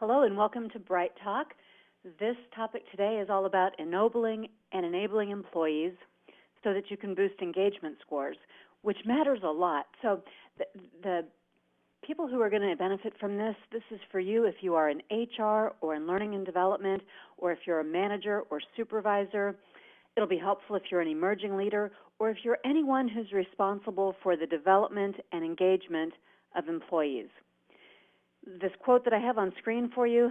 Hello and welcome to Bright Talk. This topic today is all about ennobling and enabling employees so that you can boost engagement scores, which matters a lot. So the people who are going to benefit from this is for you if you are in HR or in learning and development, or if you're a manager or supervisor. It'll be helpful if you're an emerging leader, or if you're anyone who's responsible for the development and engagement of employees. This quote that I have on screen for you,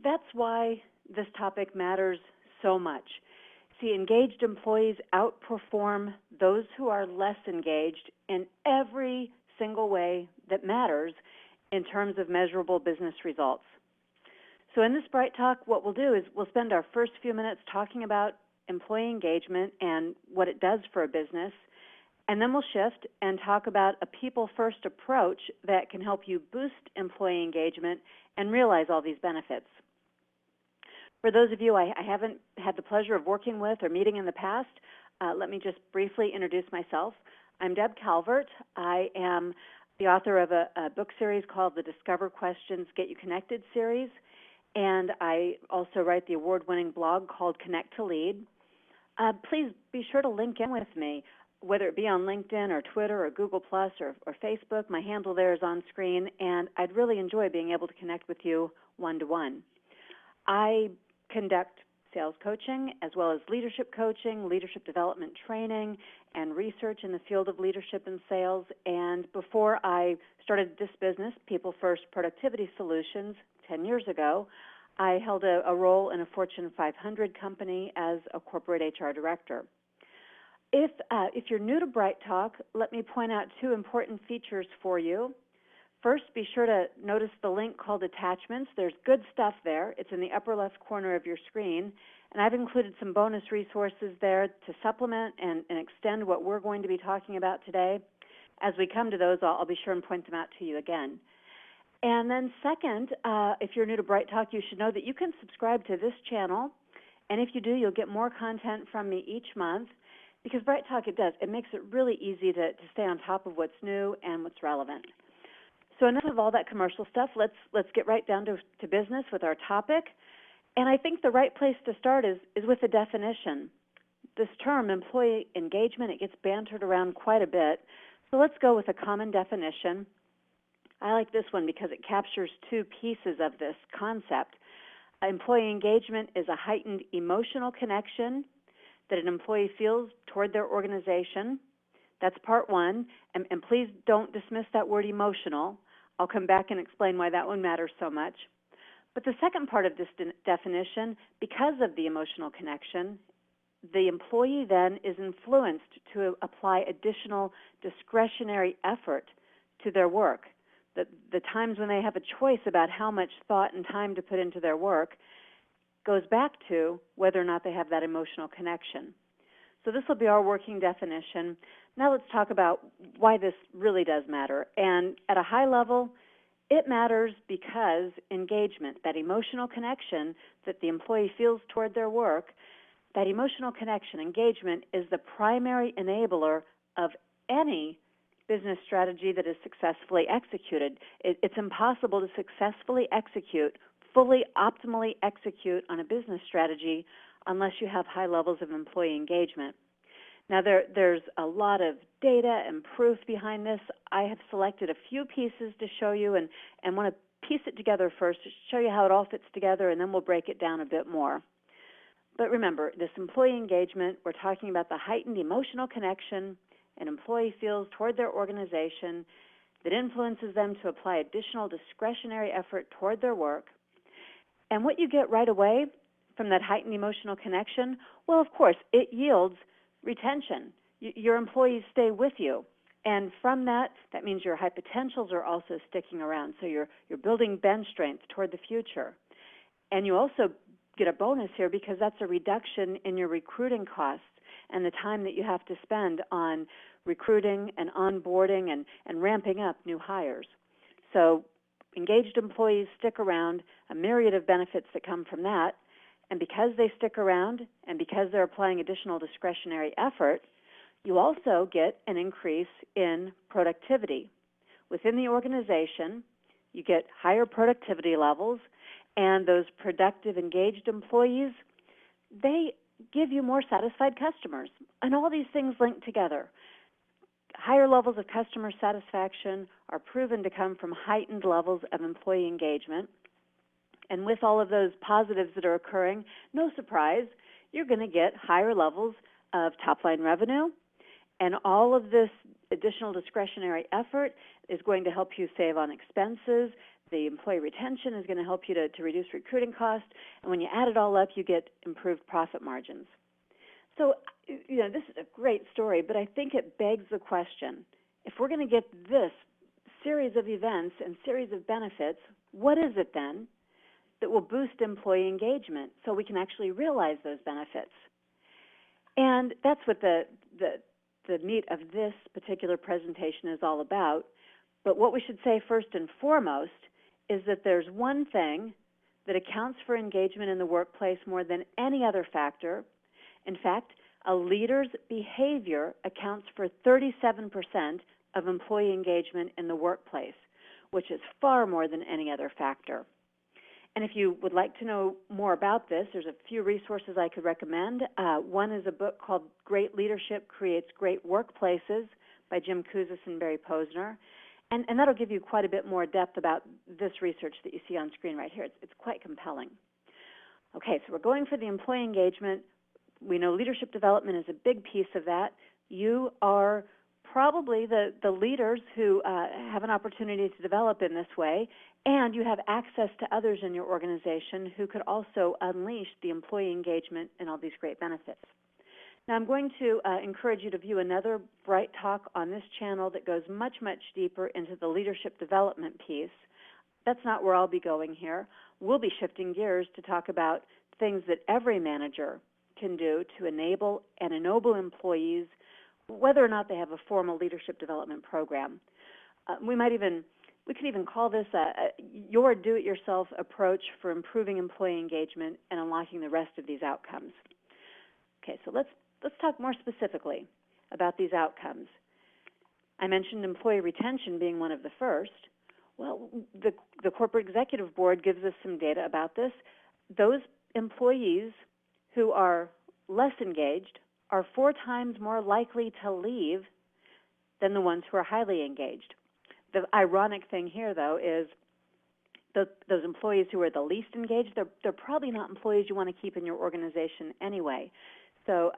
that's why this topic matters so much. See, engaged employees outperform those who are less engaged in every single way that matters in terms of measurable business results. So in this Bright Talk, what we'll do is we'll spend our first few minutes talking about employee engagement and what it does for a business. And then we'll shift and talk about a people-first approach that can help you boost employee engagement and realize all these benefits. For those of you I haven't had the pleasure of working with or meeting in the past, let me just briefly introduce myself. I'm Deb Calvert. I am the author of a book series called the Discover Questions, Get You Connected series, and I also write the award-winning blog called Connect to Lead. Please be sure to link in with me, whether it be on LinkedIn or Twitter or Google Plus or Facebook. My handle there is on screen, and I'd really enjoy being able to connect with you one-to-one. I conduct sales coaching as well as leadership coaching, leadership development training, and research in the field of leadership and sales. And before I started this business, People First Productivity Solutions, 10 years ago, I held a role in a Fortune 500 company as a corporate HR director. If you're new to Bright Talk, let me point out two important features for you. First, be sure to notice the link called Attachments. There's good stuff there. It's in the upper left corner of your screen. And I've included some bonus resources there to supplement and extend what we're going to be talking about today. As we come to those, I'll be sure and point them out to you again. And then second, if you're new to Bright Talk, you should know that you can subscribe to this channel. And if you do, you'll get more content from me each month. Because Bright Talk, it makes it really easy to stay on top of what's new and what's relevant. So enough of all that commercial stuff. Let's get right down to business with our topic. And I think the right place to start is with the definition. This term, employee engagement, it gets bantered around quite a bit. So let's go with a common definition. I like this one because it captures two pieces of this concept. Employee engagement is a heightened emotional connection that an employee feels toward their organization. That's part one. And please don't dismiss that word emotional. I'll come back and explain why that one matters so much. But the second part of this definition, because of the emotional connection, the employee then is influenced to apply additional discretionary effort to their work. The times when they have a choice about how much thought and time to put into their work goes back to whether or not they have that emotional connection. So this will be our working definition. Now let's talk about why this really does matter. And at a high level, it matters because engagement, that emotional connection that the employee feels toward their work, that emotional connection, engagement, is the primary enabler of any business strategy that is successfully executed. It's impossible to successfully execute, fully, optimally execute on a business strategy unless you have high levels of employee engagement. Now, there's a lot of data and proof behind this. I have selected a few pieces to show you and want to piece it together first to show you how it all fits together, and then we'll break it down a bit more. But remember, this employee engagement, we're talking about the heightened emotional connection an employee feels toward their organization that influences them to apply additional discretionary effort toward their work. And what you get right away from that heightened emotional connection, well, of course, it yields retention. Your employees stay with you. And from that means your high potentials are also sticking around. So you're building bench strength toward the future. And you also get a bonus here because that's a reduction in your recruiting costs and the time that you have to spend on recruiting and onboarding and ramping up new hires. So engaged employees stick around, a myriad of benefits that come from that. And because they stick around and because they're applying additional discretionary effort, you also get an increase in productivity. Within the organization, you get higher productivity levels, And those productive, engaged employees, they give you more satisfied customers. And all these things link together. Higher levels of customer satisfaction are proven to come from heightened levels of employee engagement. And with all of those positives that are occurring, no surprise, you're going to get higher levels of top-line revenue. And all of this additional discretionary effort is going to help you save on expenses. The employee retention is going to help you to reduce recruiting costs. And when you add it all up, you get improved profit margins. So, this is a great story, but I think it begs the question, if we're going to get this series of events and series of benefits, what is it then that will boost employee engagement so we can actually realize those benefits? And that's what the meat of this particular presentation is all about. But what we should say first and foremost is that there's one thing that accounts for engagement in the workplace more than any other factor. In fact, a leader's behavior accounts for 37% of employee engagement in the workplace, which is far more than any other factor. And if you would like to know more about this, there's a few resources I could recommend. One is a book called Great Leadership Creates Great Workplaces by Jim Kouzes and Barry Posner. And that'll give you quite a bit more depth about this research that you see on screen right here. It's quite compelling. Okay, so we're going for the employee engagement. We know leadership development is a big piece of that. You are probably the leaders who have an opportunity to develop in this way, and you have access to others in your organization who could also unleash the employee engagement and all these great benefits. Now, I'm going to encourage you to view another Bright Talk on this channel that goes much, much deeper into the leadership development piece. That's not where I'll be going here. We'll be shifting gears to talk about things that every manager can do to enable and ennoble employees, whether or not they have a formal leadership development program. We could even call this your do-it-yourself approach for improving employee engagement and unlocking the rest of these outcomes. Okay, so let's talk more specifically about these outcomes. I mentioned employee retention being one of the first. Well, the Corporate Executive Board gives us some data about this. Those employees who are less engaged are 4 times more likely to leave than the ones who are highly engaged. The ironic thing here, though, is those employees who are the least engaged, they're probably not employees you want to keep in your organization anyway. So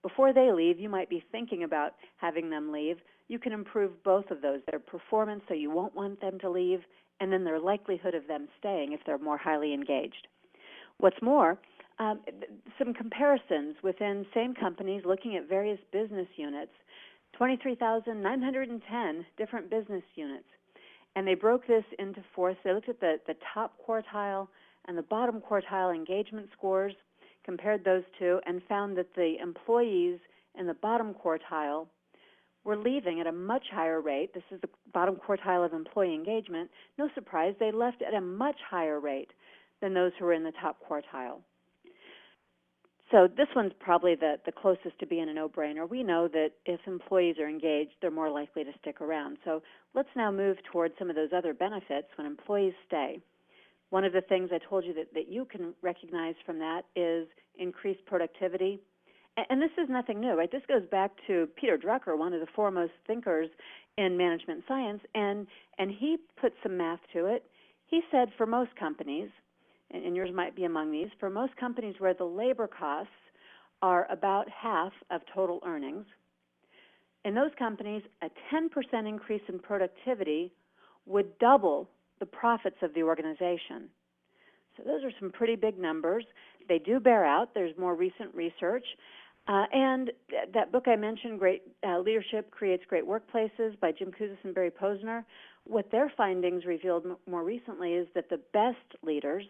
before they leave, you might be thinking about having them leave. You can improve both of those, their performance so you won't want them to leave, and then their likelihood of them staying if they're more highly engaged. What's more, some comparisons within same companies looking at various business units, 23,910 different business units. And they broke this into 4. They looked at the top quartile and the bottom quartile engagement scores, compared those two, and found that the employees in the bottom quartile were leaving at a much higher rate. This is the bottom quartile of employee engagement. No surprise, they left at a much higher rate than those who were in the top quartile. So this one's probably the closest to being a no-brainer. We know that if employees are engaged, they're more likely to stick around. So let's now move towards some of those other benefits when employees stay. One of the things I told you that you can recognize from that is increased productivity. And this is nothing new, right? This goes back to Peter Drucker, one of the foremost thinkers in management science, and he put some math to it. He said for most companies, and yours might be among these, for most companies where the labor costs are about half of total earnings, in those companies, a 10% increase in productivity would double the profits of the organization. So those are some pretty big numbers. They do bear out. There's more recent research. And that book I mentioned, Great Leadership Creates Great Workplaces by Jim Kouzes and Barry Posner, what their findings revealed more recently is that the best leaders,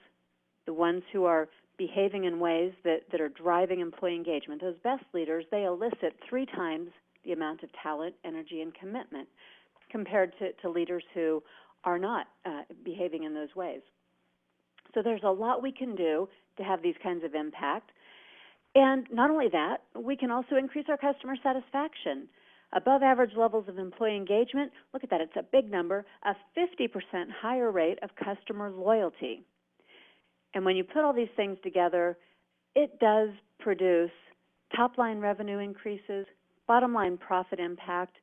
the ones who are behaving in ways that are driving employee engagement, those best leaders, they elicit 3 times the amount of talent, energy, and commitment compared to leaders who are not behaving in those ways. So there's a lot we can do to have these kinds of impact. And not only that, we can also increase our customer satisfaction. Above average levels of employee engagement, look at that, it's a big number, a 50% higher rate of customer loyalty. And when you put all these things together, it does produce top-line revenue increases, bottom-line profit impact.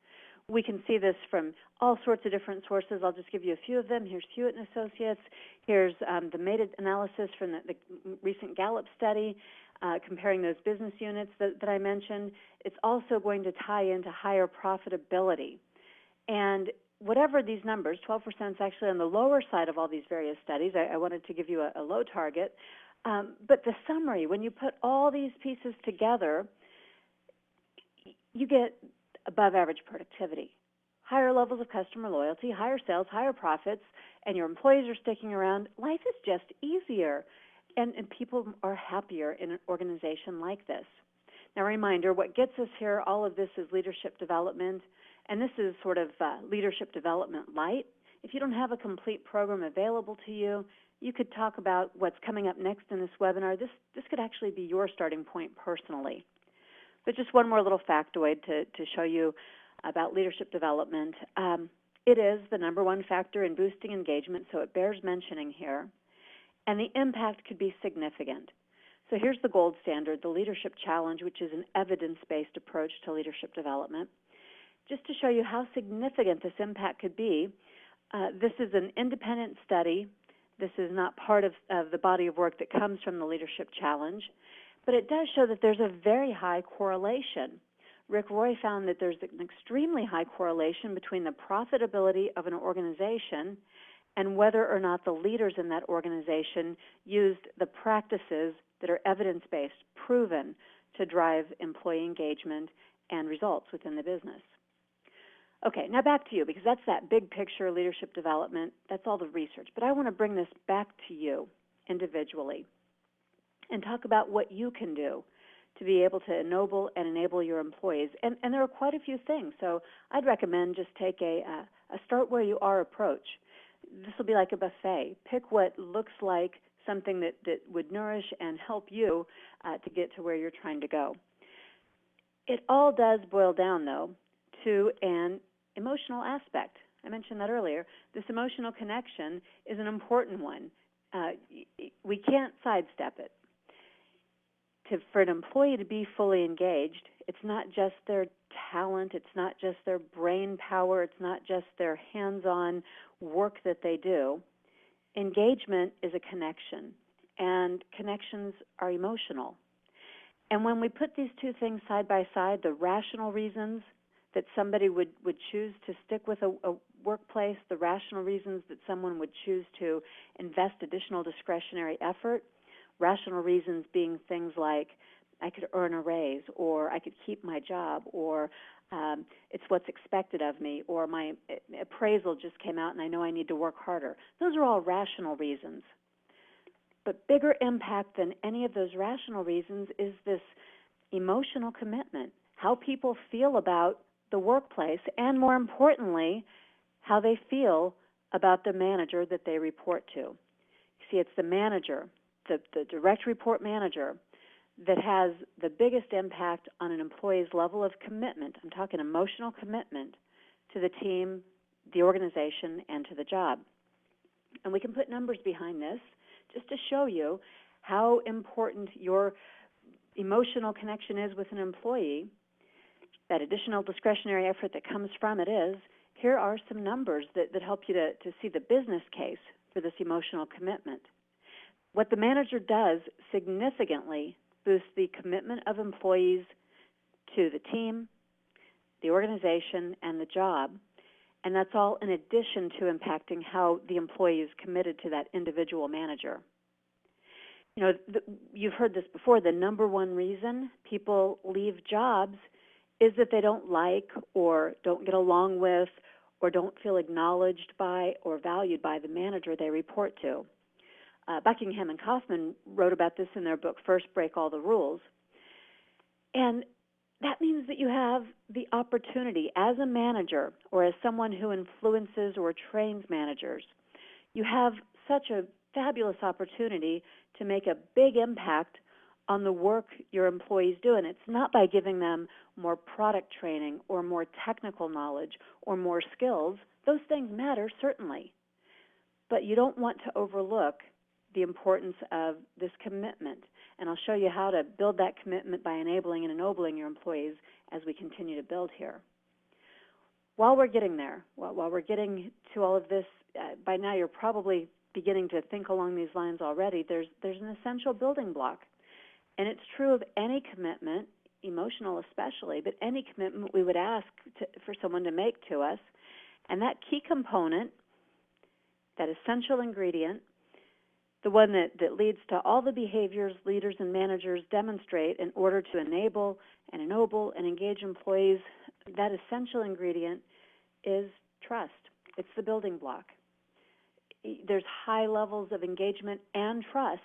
We can see this from all sorts of different sources. I'll just give you a few of them. Here's Hewitt & Associates. Here's the meta-analysis from the recent Gallup study comparing those business units that I mentioned. It's also going to tie into higher profitability. And whatever these numbers, 12% is actually on the lower side of all these various studies. I wanted to give you a low target. But the summary, when you put all these pieces together, you get above average productivity, higher levels of customer loyalty, higher sales, higher profits, and your employees are sticking around. Life is just easier, and people are happier in an organization like this. Now, a reminder, what gets us here, all of this is leadership development, and this is sort of leadership development light. If you don't have a complete program available to you, you could talk about what's coming up next in this webinar. This could actually be your starting point personally. But just one more little factoid to show you about leadership development. It is the number one factor in boosting engagement, so it bears mentioning here. And the impact could be significant. So here's the gold standard, the Leadership Challenge, which is an evidence-based approach to leadership development. Just to show you how significant this impact could be, this is an independent study. This is not part of the body of work that comes from the Leadership Challenge. But it does show that there's a very high correlation. Rick Roy found that there's an extremely high correlation between the profitability of an organization and whether or not the leaders in that organization used the practices that are evidence-based, proven to drive employee engagement and results within the business. Okay, now back to you, because that's that big picture leadership development. That's all the research. But I want to bring this back to you individually and talk about what you can do to be able to ennoble and enable your employees. And there are quite a few things. So I'd recommend just take a start where you are approach. This will be like a buffet. Pick what looks like something that would nourish and help you to get to where you're trying to go. It all does boil down, though, to an emotional aspect. I mentioned that earlier. This emotional connection is an important one. We can't sidestep it. For an employee to be fully engaged, it's not just their talent, it's not just their brain power, it's not just their hands-on work that they do. Engagement is a connection, and connections are emotional. And when we put these two things side by side, the rational reasons that somebody would choose to stick with a workplace, the rational reasons that someone would choose to invest additional discretionary effort, rational reasons being things like I could earn a raise, or I could keep my job, or it's what's expected of me, or my appraisal just came out and I know I need to work harder. Those are all rational reasons. But bigger impact than any of those rational reasons is this emotional commitment, how people feel about the workplace, and more importantly, how they feel about the manager that they report to. You see, it's the manager, the direct report manager, that has the biggest impact on an employee's level of commitment. I'm talking emotional commitment to the team, the organization, and to the job. And we can put numbers behind this just to show you how important your emotional connection is with an employee, that additional discretionary effort that comes from it is. Here are some numbers that help you to see the business case for this emotional commitment. What the manager does significantly boosts the commitment of employees to the team, the organization, and the job. And that's all in addition to impacting how the employee is committed to that individual manager. You know, you've heard this before. The number one reason people leave jobs is that they don't like or don't get along with or don't feel acknowledged by or valued by the manager they report to. Buckingham and Kaufman wrote about this in their book, First Break All the Rules. And that means that you have the opportunity as a manager or as someone who influences or trains managers, you have such a fabulous opportunity to make a big impact on the work your employees do. And it's not by giving them more product training or more technical knowledge or more skills. Those things matter, certainly. But you don't want to overlook the importance of this commitment. And I'll show you how to build that commitment by enabling and ennobling your employees as we continue to build here. While we're getting there, while we're getting to all of this, by now you're probably beginning to think along these lines already. There's an essential building block. And it's true of any commitment, emotional especially, but any commitment we would ask for someone to make to us. And that key component, that essential ingredient, the one that leads to all the behaviors leaders and managers demonstrate in order to enable and ennoble and engage employees, that essential ingredient is trust. It's the building block. There's high levels of engagement and trust,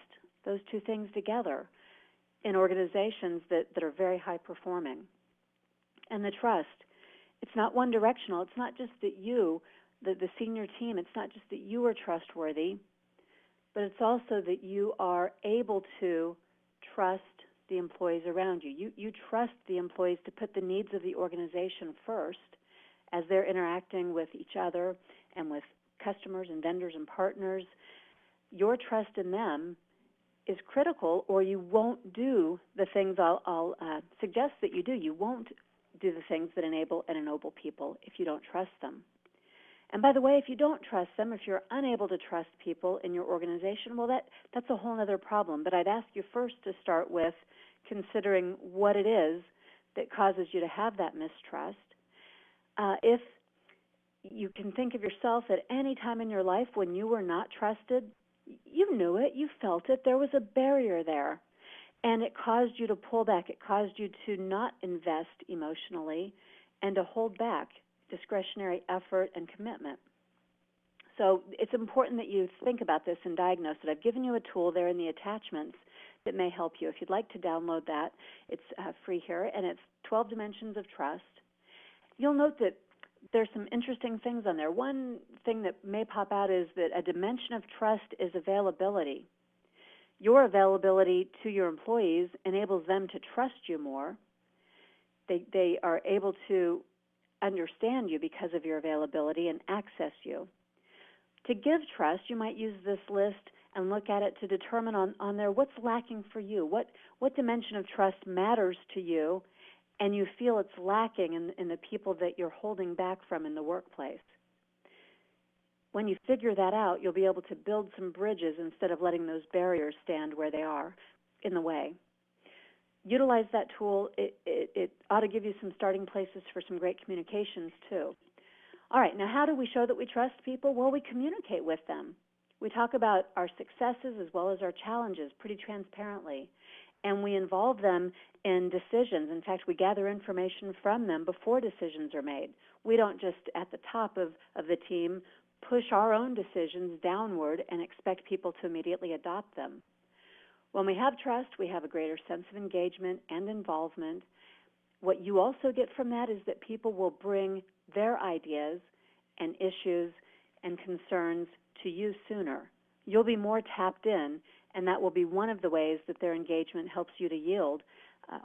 those two things together, in organizations that are very high performing. And the trust, it's not one directional. It's not just that you, the senior team, it's not just that you are trustworthy, but it's also that you are able to trust the employees around you. You trust the employees to put the needs of the organization first as they're interacting with each other and with customers and vendors and partners. Your trust in them is critical, or you won't do the things I'll suggest that you do. You won't do the things that enable and ennoble people if you don't trust them. And by the way, if you don't trust them, if you're unable to trust people in your organization, well, that's a whole other problem. But I'd ask you first to start with considering what it is that causes you to have that mistrust. If you can think of yourself at any time in your life when you were not trusted, you knew it, you felt it, there was a barrier there. And it caused you to pull back. It caused you to not invest emotionally and to hold back discretionary effort and commitment. So it's important that you think about this and diagnose it. I've given you a tool there in the attachments that may help you. If you'd like to download that, it's free here, and it's 12 Dimensions of Trust. You'll note that there's some interesting things on there. One thing that may pop out is that a dimension of trust is availability. Your availability to your employees enables them to trust you more. They are able to understand you because of your availability and access you. To give trust, you might use this list and look at it to determine on there what's lacking for you, what dimension of trust matters to you, and you feel it's lacking in the people that you're holding back from in the workplace. When you figure that out, you'll be able to build some bridges instead of letting those barriers stand where they are in the way. Utilize that tool. It ought to give you some starting places for some great communications, too. All right, now how do we show that we trust people? Well, we communicate with them. We talk about our successes as well as our challenges pretty transparently, and we involve them in decisions. In fact, we gather information from them before decisions are made. We don't just, at the top of the team, push our own decisions downward and expect people to immediately adopt them. When we have trust, we have a greater sense of engagement and involvement. What you also get from that is that people will bring their ideas and issues and concerns to you sooner. You'll be more tapped in, and that will be one of the ways that their engagement helps you to yield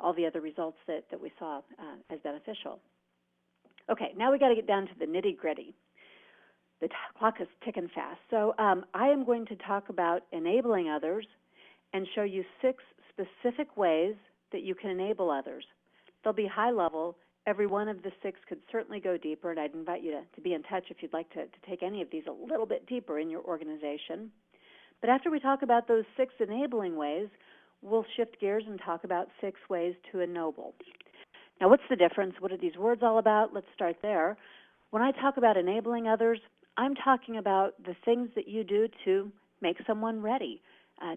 all the other results that we saw as beneficial. Okay, now we got to get down to the nitty-gritty. The clock is ticking fast. So I am going to talk about enabling others and show you 6 specific ways that you can enable others. They'll be high level. Every one of the 6 could certainly go deeper, and I'd invite you to be in touch if you'd like to take any of these a little bit deeper in your organization. But after we talk about those 6 enabling ways, we'll shift gears and talk about 6 ways to ennoble. Now, what's the difference? What are these words all about? Let's start there. When I talk about enabling others, I'm talking about the things that you do to make someone ready,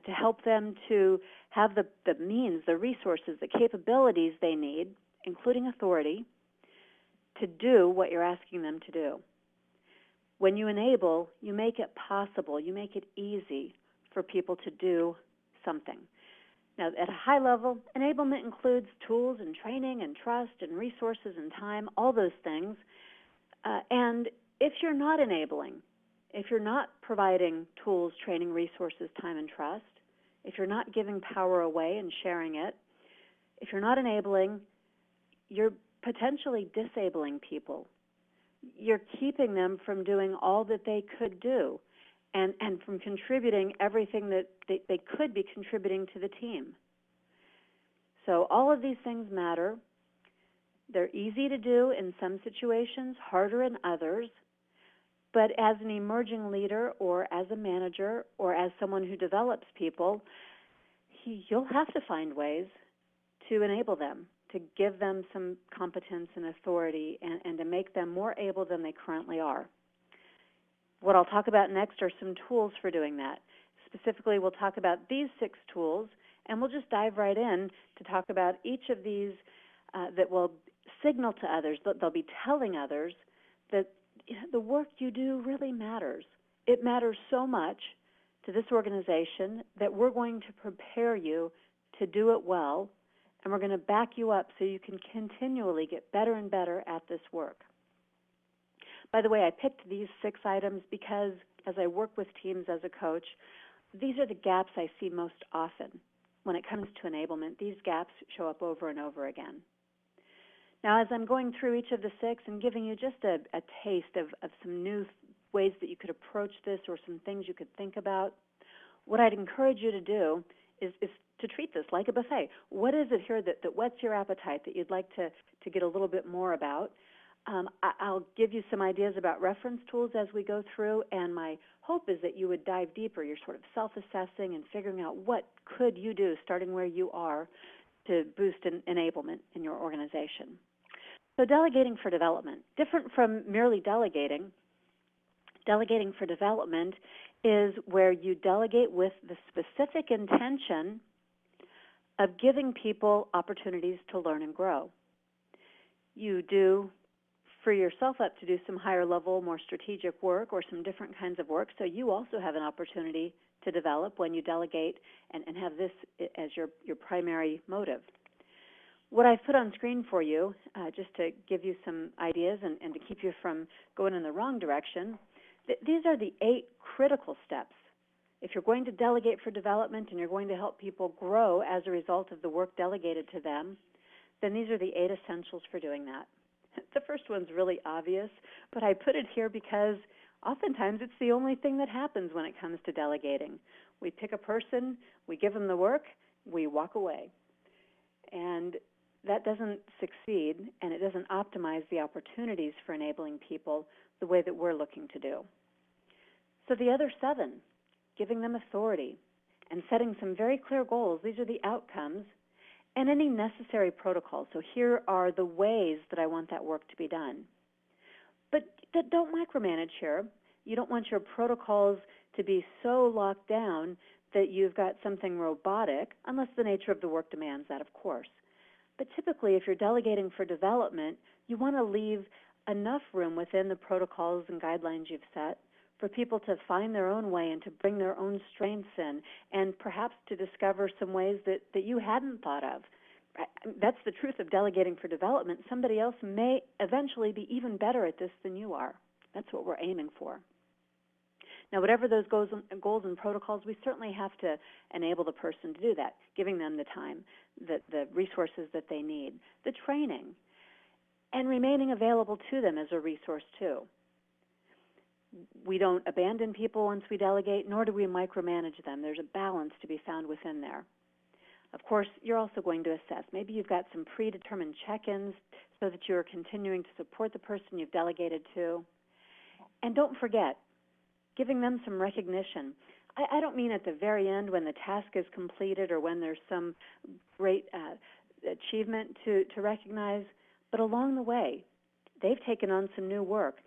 to help them to have the means, the resources, the capabilities they need, including authority, to do what you're asking them to do. When you enable, you make it possible, you make it easy for people to do something. Now, at a high level, enablement includes tools and training and trust and resources and time, all those things. And if you're not enabling, if you're not providing tools, training, resources, time, and trust, if you're not giving power away and sharing it, if you're not enabling, you're potentially disabling people. You're keeping them from doing all that they could do. and from contributing everything that they could be contributing to the team. So all of these things matter. They're easy to do in some situations, harder in others. But as an emerging leader or as a manager or as someone who develops people, you'll have to find ways to enable them, to give them some competence and authority, and to make them more able than they currently are. What I'll talk about next are some tools for doing that. Specifically, we'll talk about these 6 tools, and we'll just dive right in to talk about each of these that will signal to others, that they'll be telling others that the work you do really matters. It matters so much to this organization that we're going to prepare you to do it well, and we're going to back you up so you can continually get better and better at this work. By the way, I picked these 6 items because as I work with teams as a coach, these are the gaps I see most often. When it comes to enablement, these gaps show up over and over again. Now, as I'm going through each of the 6 and giving you just a taste of some new ways that you could approach this or some things you could think about, what I'd encourage you to do is to treat this like a buffet. What is it here that whets your appetite that you'd like to get a little bit more about? I'll give you some ideas about reference tools as we go through, and my hope is that you would dive deeper. You're sort of self-assessing and figuring out what could you do, starting where you are, to boost enablement in your organization. So delegating for development. Different from merely delegating, delegating for development is where you delegate with the specific intention of giving people opportunities to learn and grow. You do free yourself up to do some higher level, more strategic work or some different kinds of work, so you also have an opportunity to develop when you delegate and have this as your primary motive. What I've put on screen for you, just to give you some ideas and to keep you from going in the wrong direction, these are the 8 critical steps. If you're going to delegate for development and you're going to help people grow as a result of the work delegated to them, then these are the 8 essentials for doing that. The first one's really obvious, but I put it here because oftentimes it's the only thing that happens when it comes to delegating. We pick a person, we give them the work, we walk away. And that doesn't succeed, and it doesn't optimize the opportunities for enabling people the way that we're looking to do. So the other 7, giving them authority and setting some very clear goals. These are the outcomes and any necessary protocols. So here are the ways that I want that work to be done. But don't micromanage here. You don't want your protocols to be so locked down that you've got something robotic, unless the nature of the work demands that, of course. But typically, if you're delegating for development, you want to leave enough room within the protocols and guidelines you've set for people to find their own way and to bring their own strengths in, and perhaps to discover some ways that you hadn't thought of. That's the truth of delegating for development. Somebody else may eventually be even better at this than you are. That's what we're aiming for. Now, whatever those goals and protocols, we certainly have to enable the person to do that, giving them the time, the resources that they need, the training, and remaining available to them as a resource too. We don't abandon people once we delegate, nor do we micromanage them. There's a balance to be found within there. Of course, you're also going to assess. Maybe you've got some predetermined check-ins so that you're continuing to support the person you've delegated to. And don't forget, giving them some recognition. I don't mean at the very end when the task is completed or when there's some great achievement to recognize, but along the way, they've taken on some new work.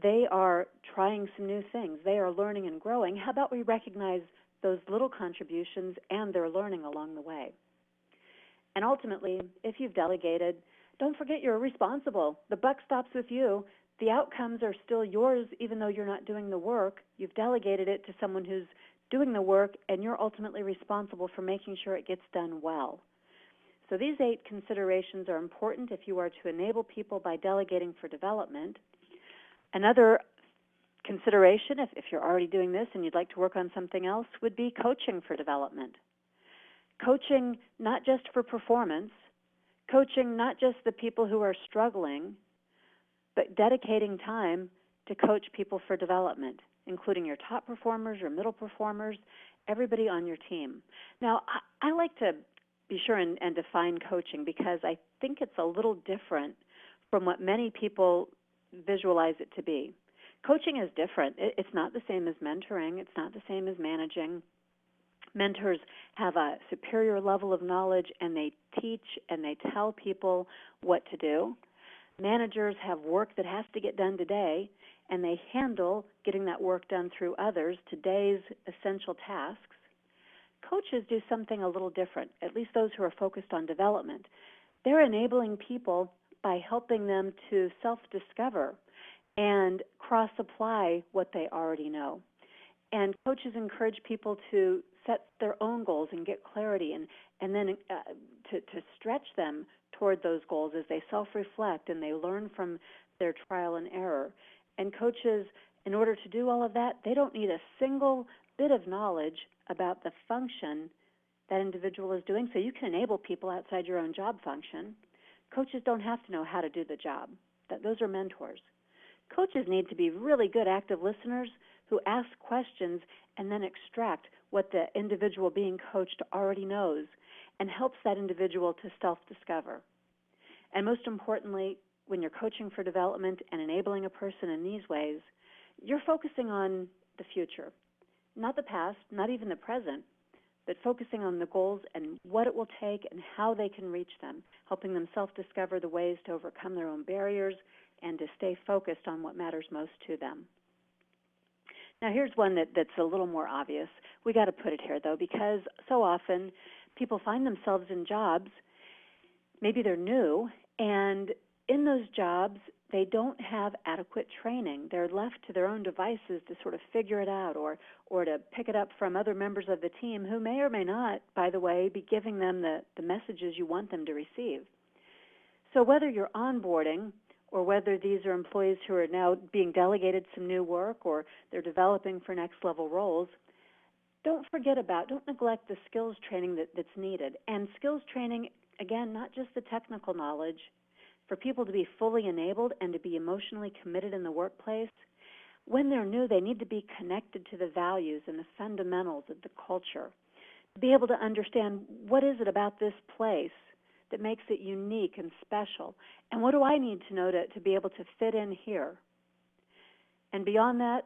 They are trying some new things. They are learning and growing. How about we recognize those little contributions and their learning along the way? And ultimately, if you've delegated, don't forget you're responsible. The buck stops with you. The outcomes are still yours even though you're not doing the work. You've delegated it to someone who's doing the work, and you're ultimately responsible for making sure it gets done well. So these 8 considerations are important if you are to enable people by delegating for development. Another consideration, if you're already doing this and you'd like to work on something else, would be coaching for development. Coaching not just for performance, coaching not just the people who are struggling, but dedicating time to coach people for development. including your top performers, your middle performers, everybody on your team. Now, I like to be sure and define coaching because I think it's a little different from what many people visualize it to be. Coaching is different. It's not the same as mentoring. It's not the same as managing. Mentors have a superior level of knowledge, and they teach and they tell people what to do. Managers have work that has to get done today, and they handle getting that work done through others, today's essential tasks. Coaches do something a little different, at least those who are focused on development. They're enabling people by helping them to self-discover and cross-apply what they already know. And coaches encourage people to set their own goals and get clarity and then to stretch them toward those goals as they self-reflect and they learn from their trial and error. And coaches, in order to do all of that, they don't need a single bit of knowledge about the function that individual is doing, so you can enable people outside your own job function. Coaches don't have to know how to do the job. Those are mentors. Coaches need to be really good active listeners who ask questions and then extract what the individual being coached already knows and helps that individual to self-discover. And most importantly, when you're coaching for development and enabling a person in these ways, you're focusing on the future, not the past, not even the present, but focusing on the goals and what it will take and how they can reach them, helping them self-discover the ways to overcome their own barriers and to stay focused on what matters most to them. Now, here's one that's a little more obvious. We got to put it here, though, because so often people find themselves in jobs, maybe they're new, and in those jobs, they don't have adequate training. They're left to their own devices to sort of figure it out or to pick it up from other members of the team who may or may not, by the way, be giving them the messages you want them to receive. So whether you're onboarding or whether these are employees who are now being delegated some new work or they're developing for next level roles, don't neglect the skills training that's needed. And skills training, again, not just the technical knowledge, for people to be fully enabled and to be emotionally committed in the workplace. When they're new, they need to be connected to the values and the fundamentals of the culture, to be able to understand what is it about this place that makes it unique and special, and what do I need to know to be able to fit in here. And beyond that,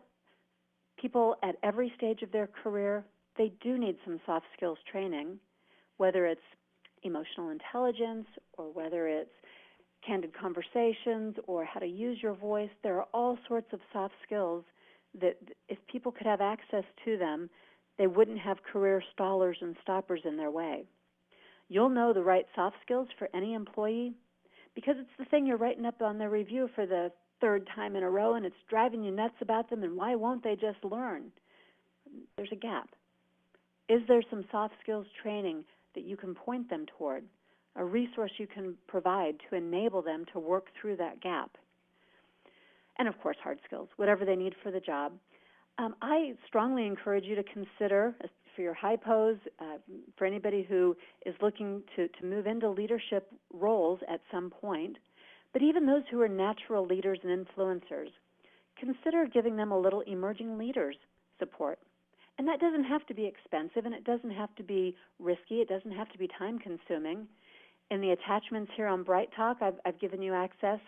people at every stage of their career, they do need some soft skills training, whether it's emotional intelligence or whether it's candid conversations or how to use your voice. There are all sorts of soft skills that if people could have access to them, they wouldn't have career stallers and stoppers in their way. You'll know the right soft skills for any employee because it's the thing you're writing up on their review for the third time in a row, and it's driving you nuts about them, and why won't they just learn? There's a gap. Is there some soft skills training that you can point them toward, a resource you can provide to enable them to work through that gap? And, of course, hard skills, whatever they need for the job. I strongly encourage you to consider, for your high pose, for anybody who is looking to move into leadership roles at some point, but even those who are natural leaders and influencers, consider giving them a little emerging leaders support. And that doesn't have to be expensive, and it doesn't have to be risky. It doesn't have to be time-consuming. In the attachments here on Bright Talk, I've given you access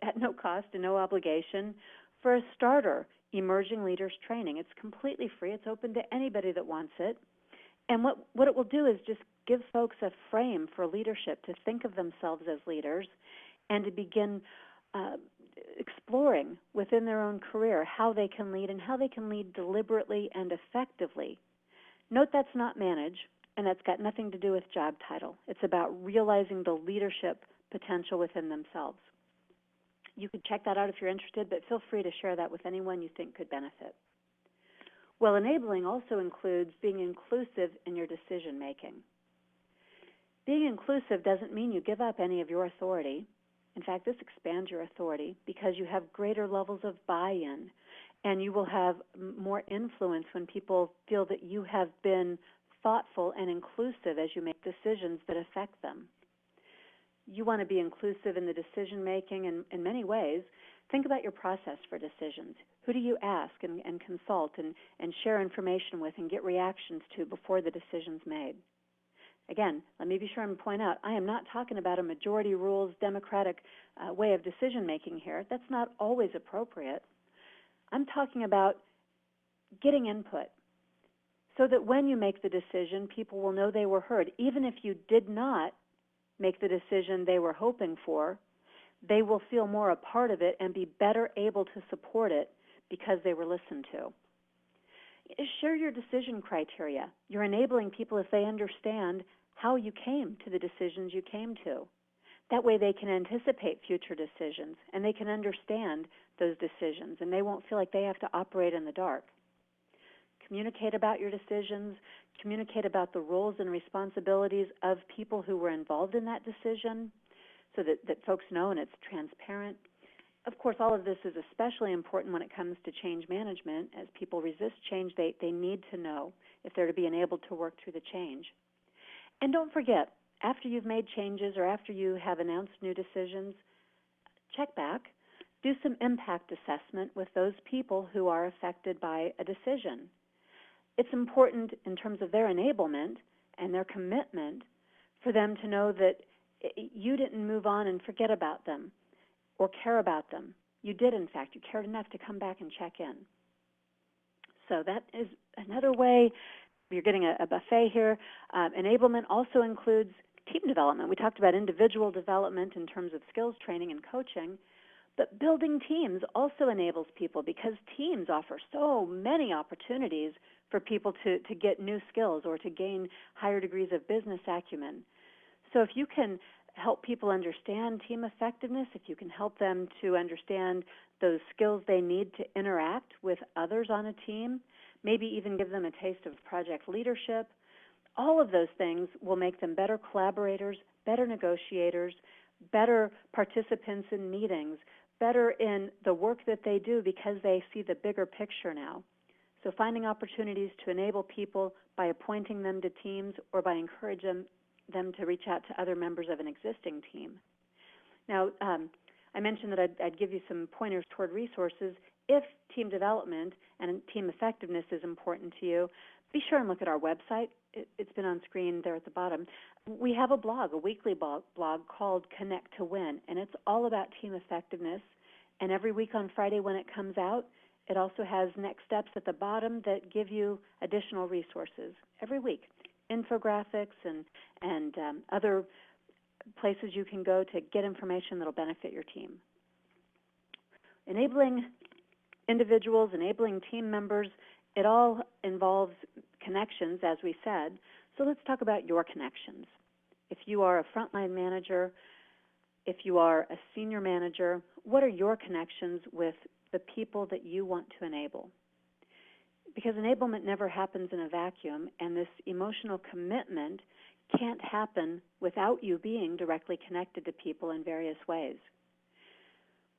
at no cost and no obligation for a starter emerging leaders training. It's completely free. It's open to anybody that wants it. And what it will do is just give folks a frame for leadership to think of themselves as leaders and to begin exploring within their own career how they can lead and how they can lead deliberately and effectively. Note that's not manage, and that's got nothing to do with job title. It's about realizing the leadership potential within themselves. You can check that out if you're interested, but feel free to share that with anyone you think could benefit. Well, enabling also includes being inclusive in your decision making. Being inclusive doesn't mean you give up any of your authority. In fact, this expands your authority because you have greater levels of buy-in, and you will have more influence when people feel that you have been thoughtful and inclusive as you make decisions that affect them. You want to be inclusive in the decision-making in many ways. Think about your process for decisions. Who do you ask and consult and share information with and get reactions to before the decision's made? Again, let me be sure and point out, I am not talking about a majority rules, democratic way of decision-making here. That's not always appropriate. I'm talking about getting input so that when you make the decision, people will know they were heard. Even if you did not make the decision they were hoping for, they will feel more a part of it and be better able to support it because they were listened to. Share your decision criteria. You're enabling people if they understand how you came to the decisions you came to. That way they can anticipate future decisions and they can understand those decisions and they won't feel like they have to operate in the dark. Communicate about your decisions, communicate about the roles and responsibilities of people who were involved in that decision so that folks know and it's transparent. Of course, all of this is especially important when it comes to change management. As people resist change, they need to know if they're to be enabled to work through the change. And don't forget, after you've made changes or after you have announced new decisions, check back, do some impact assessment with those people who are affected by a decision. It's important in terms of their enablement and their commitment for them to know that you didn't move on and forget about them or care about them. You did, in fact. You cared enough to come back and check in. So that is another way. You're getting a buffet here. Enablement also includes team development. We talked about individual development in terms of skills training and coaching, but building teams also enables people because teams offer so many opportunities for people to get new skills or to gain higher degrees of business acumen. So if you can help people understand team effectiveness, if you can help them to understand those skills they need to interact with others on a team, maybe even give them a taste of project leadership, all of those things will make them better collaborators, better negotiators, better participants in meetings, better in the work that they do because they see the bigger picture now. So finding opportunities to enable people by appointing them to teams or by encouraging them to reach out to other members of an existing team. Now, I mentioned that I'd give you some pointers toward resources. If team development and team effectiveness is important to you, be sure and look at our website. It's been on screen there at the bottom. We have a blog, a weekly blog called Connect to Win, and it's all about team effectiveness. And every week on Friday when it comes out, it also has next steps at the bottom that give you additional resources every week, infographics and other places you can go to get information that will benefit your team. Enabling individuals, enabling team members, it all involves connections, as we said. So let's talk about your connections. If you are a frontline manager, if you are a senior manager, what are your connections with the people that you want to enable? Because enablement never happens in a vacuum, and this emotional commitment can't happen without you being directly connected to people in various ways.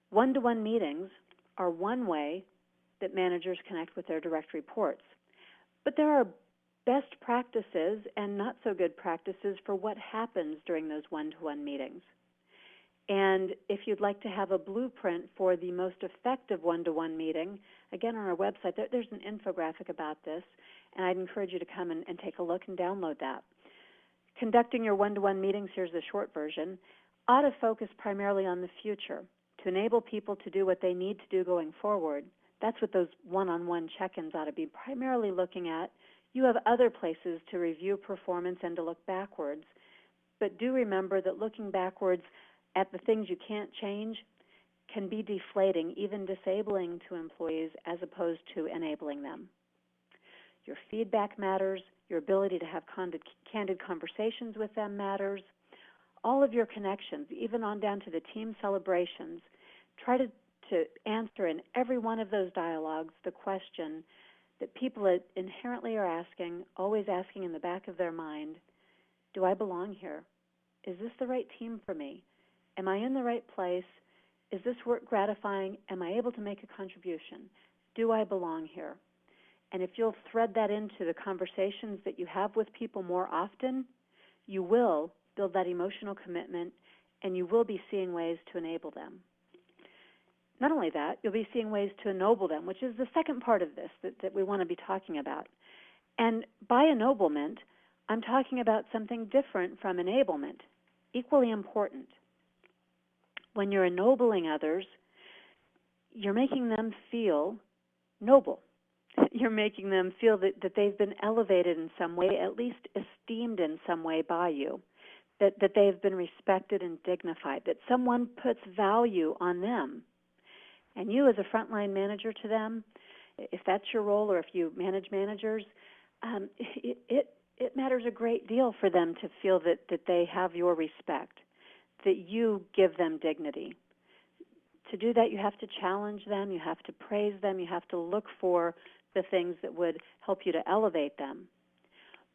One-to-one meetings are one way that managers connect with their direct reports. But there are best practices and not so good practices for what happens during those one-to-one meetings. And if you'd like to have a blueprint for the most effective one-to-one meeting, again, on our website, there's an infographic about this, and I'd encourage you to come and take a look and download that. Conducting your one-to-one meetings, here's the short version, ought to focus primarily on the future to enable people to do what they need to do going forward. That's what those one-on-one check-ins ought to be primarily looking at. You have other places to review performance and to look backwards, but do remember that looking backwards at the things you can't change can be deflating, even disabling to employees as opposed to enabling them. Your feedback matters. Your ability to have candid conversations with them matters. All of your connections, even on down to the team celebrations, try to answer in every one of those dialogues the question that people inherently are asking, always asking in the back of their mind, do I belong here? Is this the right team for me? Am I in the right place? Is this work gratifying? Am I able to make a contribution? Do I belong here? And if you'll thread that into the conversations that you have with people more often, you will build that emotional commitment and you will be seeing ways to enable them. not only that, you'll be seeing ways to ennoble them, which is the second part of this that we want to be talking about. And by ennoblement, I'm talking about something different from enablement, equally important. When you're ennobling others, you're making them feel noble. You're making them feel that they've been elevated in some way, at least esteemed in some way by you, that they've been respected and dignified, that someone puts value on them. And you as a frontline manager to them, if that's your role or if you manage managers, it matters a great deal for them to feel that they have your respect, that you give them dignity. To do that, you have to challenge them, you have to praise them, you have to look for the things that would help you to elevate them.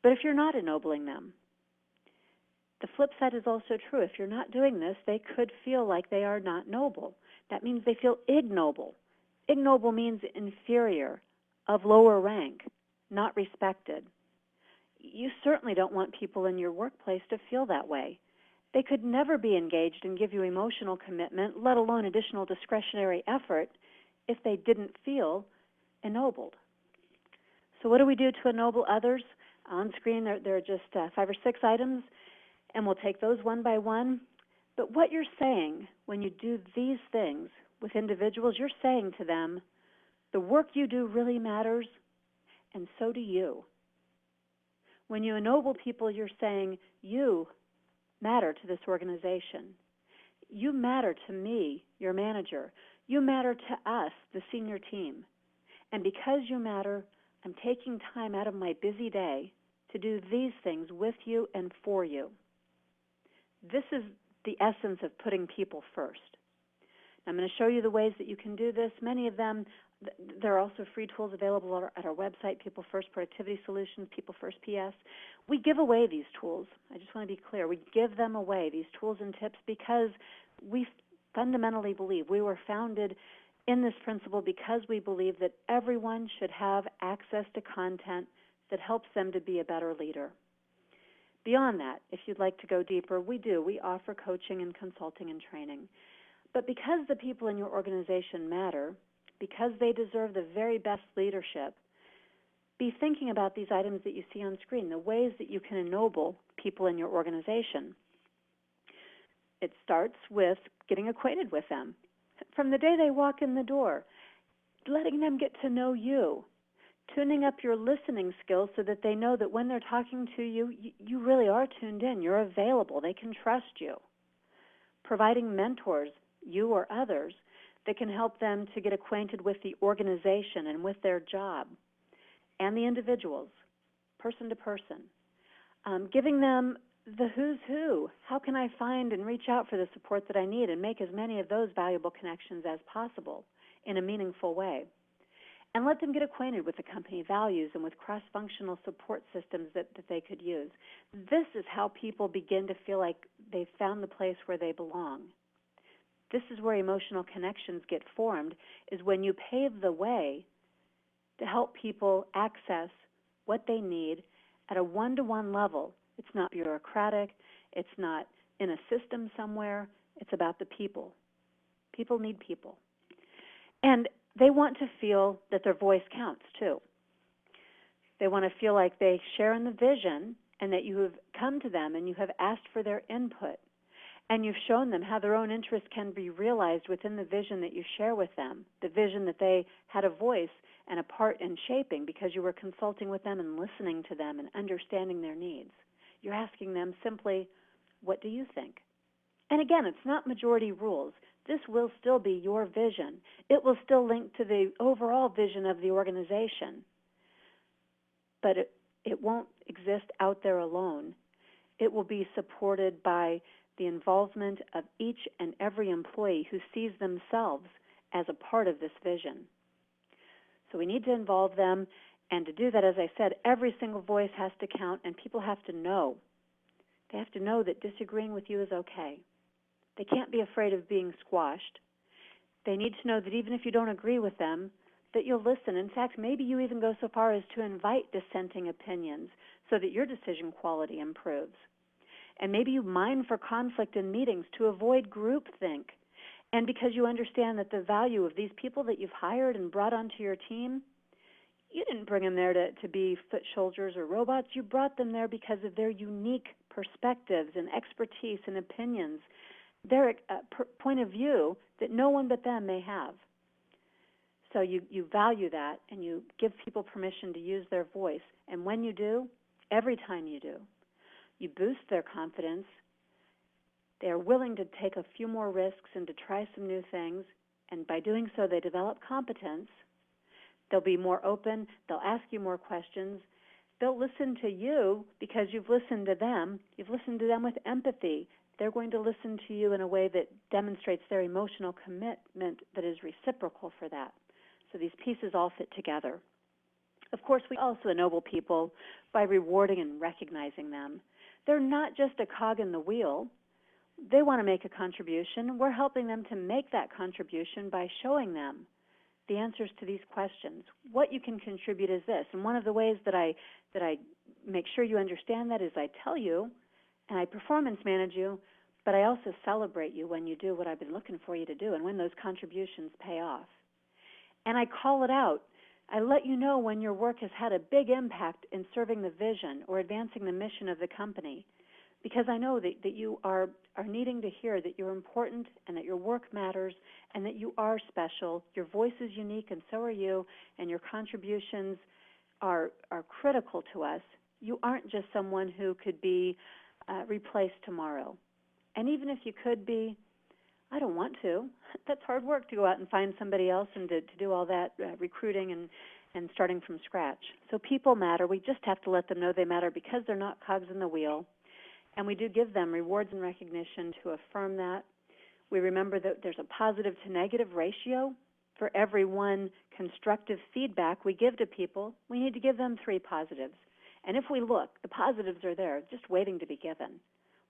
But if you're not ennobling them, the flip side is also true. If you're not doing this, they could feel like they are not noble. That means they feel ignoble. Ignoble means inferior, of lower rank, not respected. You certainly don't want people in your workplace to feel that way. They could never be engaged and give you emotional commitment, let alone additional discretionary effort, if they didn't feel ennobled. So what do we do to ennoble others? On screen, there are just 5 or 6 items, and we'll take those one by one. But what you're saying when you do these things with individuals, you're saying to them, the work you do really matters, and so do you. When you ennoble people, you're saying, you matter to this organization. You matter to me, your manager. You matter to us, the senior team. And because you matter, I'm taking time out of my busy day to do these things with you and for you. This is the essence of putting people first. I'm going to show you the ways that you can do this. Many of them, there are also free tools available at our website, People First Productivity Solutions, People First PS. We give away these tools. I just want to be clear. We give them away, these tools and tips, because we fundamentally believe, we were founded in this principle because we believe that everyone should have access to content that helps them to be a better leader. Beyond that, if you'd like to go deeper, we do. We offer coaching and consulting and training. But because the people in your organization matter, because they deserve the very best leadership, be thinking about these items that you see on screen, the ways that you can ennoble people in your organization. It starts with getting acquainted with them. From the day they walk in the door, letting them get to know you, tuning up your listening skills so that they know that when they're talking to you, you really are tuned in, you're available, they can trust you. Providing mentors, you or others, that can help them to get acquainted with the organization and with their job and the individuals, person to person. Giving them the who's who. How can I find and reach out for the support that I need and make as many of those valuable connections as possible in a meaningful way? And let them get acquainted with the company values and with cross-functional support systems that they could use. This is how people begin to feel like they've found the place where they belong. This is where emotional connections get formed, is when you pave the way to help people access what they need at a one-to-one level. It's not bureaucratic. It's not in a system somewhere. It's about the people. People need people. And they want to feel that their voice counts, too. They want to feel like they share in the vision and that you have come to them and you have asked for their input. And you've shown them how their own interests can be realized within the vision that you share with them, the vision that they had a voice and a part in shaping because you were consulting with them and listening to them and understanding their needs. You're asking them simply, what do you think? And again, it's not majority rules. This will still be your vision. It will still link to the overall vision of the organization. But it won't exist out there alone. It will be supported by the involvement of each and every employee who sees themselves as a part of this vision. So we need to involve them, and to do that, as I said, every single voice has to count, and people have to know. They have to know that disagreeing with you is okay. They can't be afraid of being squashed. They need to know that even if you don't agree with them, that you'll listen. In fact, maybe you even go so far as to invite dissenting opinions so that your decision quality improves. And maybe you mine for conflict in meetings to avoid groupthink. And because you understand that the value of these people that you've hired and brought onto your team, you didn't bring them there to be foot soldiers or robots. You brought them there because of their unique perspectives and expertise and opinions, their point of view that no one but them may have. So you value that, and you give people permission to use their voice. And when you do, every time you do, you boost their confidence. They are willing to take a few more risks and to try some new things. And by doing so, they develop competence. They'll be more open. They'll ask you more questions. They'll listen to you because you've listened to them. You've listened to them with empathy. They're going to listen to you in a way that demonstrates their emotional commitment that is reciprocal for that. So these pieces all fit together. Of course, we also ennoble people by rewarding and recognizing them. They're not just a cog in the wheel. They want to make a contribution. We're helping them to make that contribution by showing them the answers to these questions. What you can contribute is this. And one of the ways that I make sure you understand that is I tell you, and I performance manage you, but I also celebrate you when you do what I've been looking for you to do and when those contributions pay off. And I call it out. I let you know when your work has had a big impact in serving the vision or advancing the mission of the company, because I know that you are needing to hear that you're important and that your work matters and that you are special. Your voice is unique, and so are you, and your contributions are critical to us. You aren't just someone who could be replaced tomorrow. And even if you could be, I don't want to. That's hard work to go out and find somebody else and to do all that recruiting and starting from scratch. So people matter. We just have to let them know they matter because they're not cogs in the wheel. And we do give them rewards and recognition to affirm that. We remember that there's a positive to negative ratio. For every one constructive feedback we give to people, we need to give them 3 positives. And if we look, the positives are there, just waiting to be given.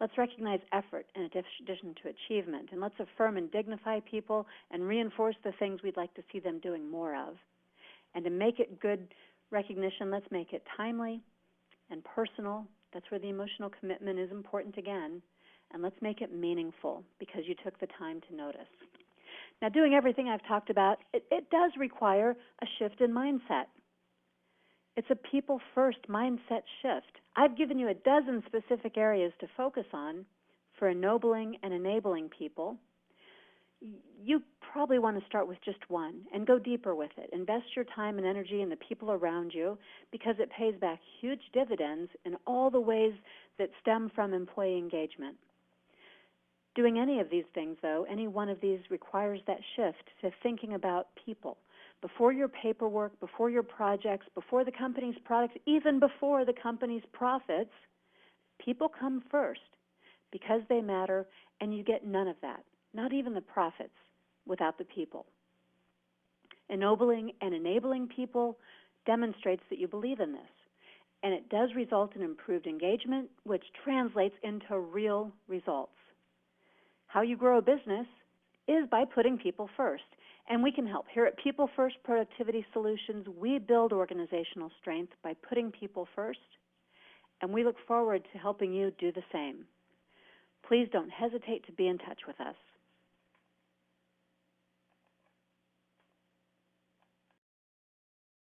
Let's recognize effort in addition to achievement, and let's affirm and dignify people and reinforce the things we'd like to see them doing more of. And to make it good recognition, let's make it timely and personal. That's where the emotional commitment is important again. And let's make it meaningful because you took the time to notice. Now, doing everything I've talked about, it does require a shift in mindset. It's a people-first mindset shift. I've given you a dozen specific areas to focus on for ennobling and enabling people. You probably want to start with just one and go deeper with it. Invest your time and energy in the people around you because it pays back huge dividends in all the ways that stem from employee engagement. Doing any of these things, though, any one of these requires that shift to thinking about people. Before your paperwork, before your projects, before the company's products, even before the company's profits, people come first because they matter, and you get none of that, not even the profits, without the people. Ennobling and enabling people demonstrates that you believe in this, and it does result in improved engagement, which translates into real results. How you grow a business is by putting people first. And we can help. Here at People First Productivity Solutions, we build organizational strength by putting people first, and we look forward to helping you do the same. Please don't hesitate to be in touch with us.